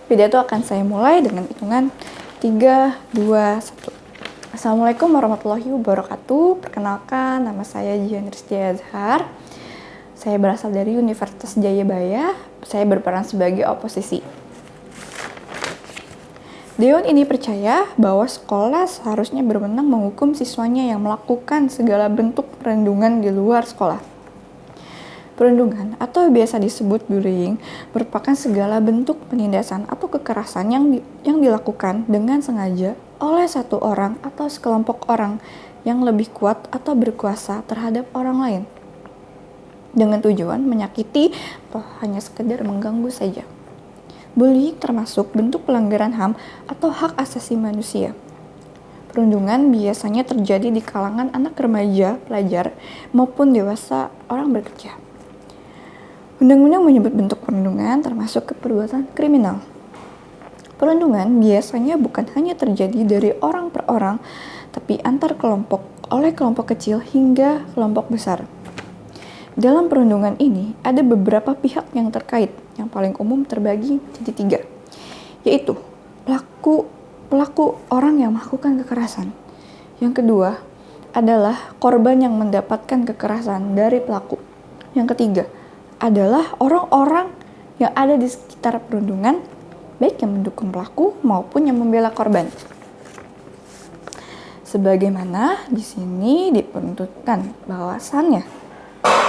Pidato akan saya mulai dengan hitungan 3, 2, 1. Assalamualaikum warahmatullahi wabarakatuh. Perkenalkan, nama saya Jian Rizky Azhar. Saya berasal dari Universitas Jayabaya. Saya berperan sebagai oposisi. Dewan ini percaya bahwa sekolah seharusnya berwenang menghukum siswanya yang melakukan segala bentuk perundungan di luar sekolah. Perundungan atau biasa disebut bullying merupakan segala bentuk penindasan atau kekerasan yang dilakukan dengan sengaja oleh satu orang atau sekelompok orang yang lebih kuat atau berkuasa terhadap orang lain dengan tujuan menyakiti atau hanya sekedar mengganggu saja. Bullying termasuk bentuk pelanggaran HAM atau hak asasi manusia. Perundungan biasanya terjadi di kalangan anak remaja, pelajar, maupun dewasa orang bekerja. Undang-undang menyebut bentuk perundungan termasuk perbuatan kriminal. Perundungan biasanya bukan hanya terjadi dari orang per orang, tapi antar kelompok, oleh kelompok kecil hingga kelompok besar. Dalam perundungan ini, ada beberapa pihak yang terkait, yang paling umum terbagi jadi 3, yaitu pelaku orang yang melakukan kekerasan. Yang kedua adalah korban yang mendapatkan kekerasan dari pelaku. Yang ketiga adalah orang-orang yang ada di sekitar perundungan, baik yang mendukung pelaku maupun yang membela korban. Sebagaimana di sini diperuntukkan bahwasannya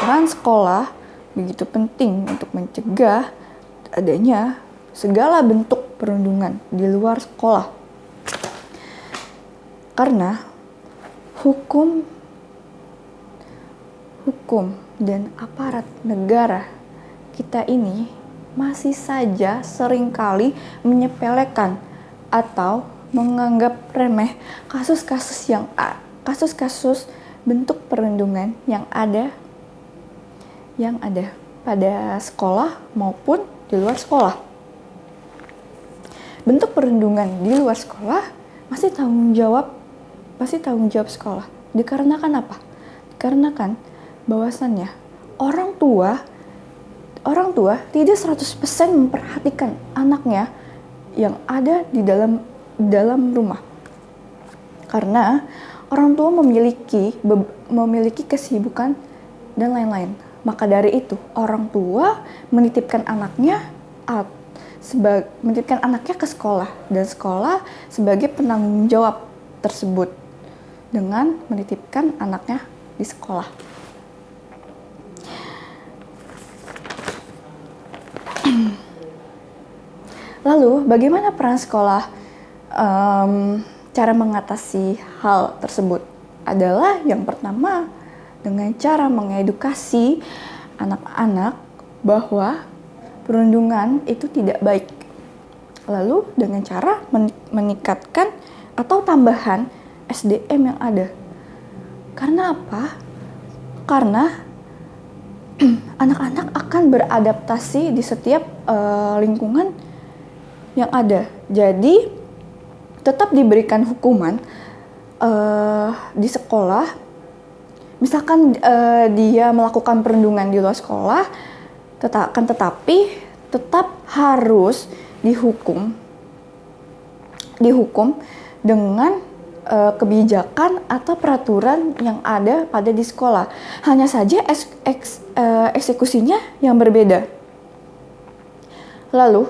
peran sekolah begitu penting untuk mencegah adanya segala bentuk perundungan di luar sekolah. Karena hukum dan aparat negara kita ini masih saja seringkali menyepelekan atau menganggap remeh kasus-kasus bentuk perundungan yang ada pada sekolah maupun di luar sekolah. Bentuk perundungan di luar sekolah masih tanggung jawab sekolah. Dikarenakan apa? Dikarenakan bahwasannya orang tua tidak 100% memperhatikan anaknya yang ada di dalam rumah. Karena orang tua memiliki kesibukan dan lain-lain. Maka dari itu, orang tua menitipkan anaknya ke sekolah, dan sekolah sebagai penanggung jawab tersebut dengan menitipkan anaknya di sekolah. Lalu, bagaimana peran sekolah cara mengatasi hal tersebut? Adalah yang pertama, dengan cara mengedukasi anak-anak bahwa perundungan itu tidak baik. Lalu, dengan cara meningkatkan atau tambahan SDM yang ada. Karena apa? Karena anak-anak akan beradaptasi di setiap lingkungan yang ada. Jadi tetap diberikan hukuman di sekolah. Misalkan dia melakukan perundungan di luar sekolah, tetapi tetap harus dihukum dengan kebijakan atau peraturan yang ada pada di sekolah. Hanya saja eksekusinya yang berbeda. Lalu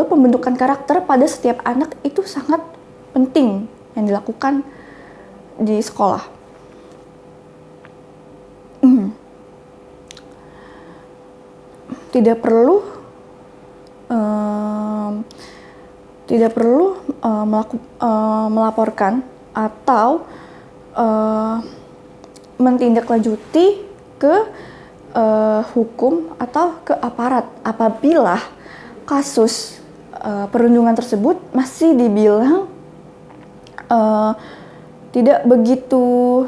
pembentukan karakter pada setiap anak itu sangat penting yang dilakukan di sekolah. Tidak perlu melaporkan atau mentindaklanjuti ke hukum atau ke aparat apabila kasus perundungan tersebut masih dibilang tidak begitu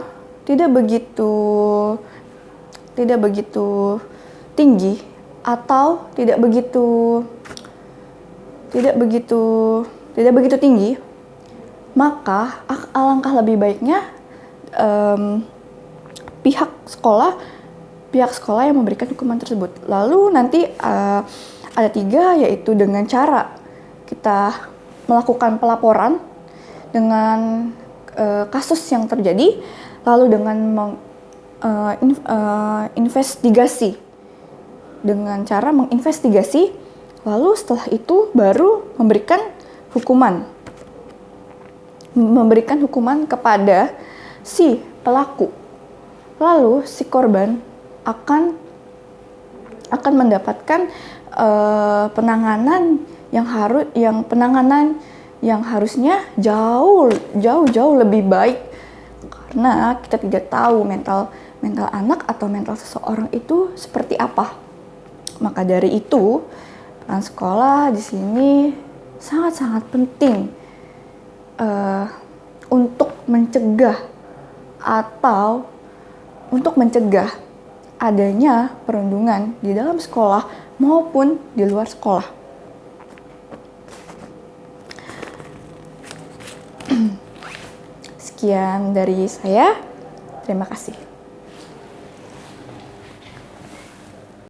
tinggi atau tidak begitu tinggi, maka alangkah lebih baiknya pihak sekolah yang memberikan hukuman tersebut. Lalu nanti Ada 3, yaitu dengan cara kita melakukan pelaporan dengan kasus yang terjadi, lalu dengan investigasi, dengan cara menginvestigasi, lalu setelah itu baru memberikan hukuman kepada si pelaku. Lalu si korban akan mendapatkan penanganan yang harusnya jauh lebih baik, karena kita tidak tahu mental anak atau mental seseorang itu seperti apa. Maka dari itu, peran sekolah di sini sangat-sangat penting untuk mencegah adanya perundungan di dalam sekolah maupun di luar sekolah. Sekian dari saya. Terima kasih.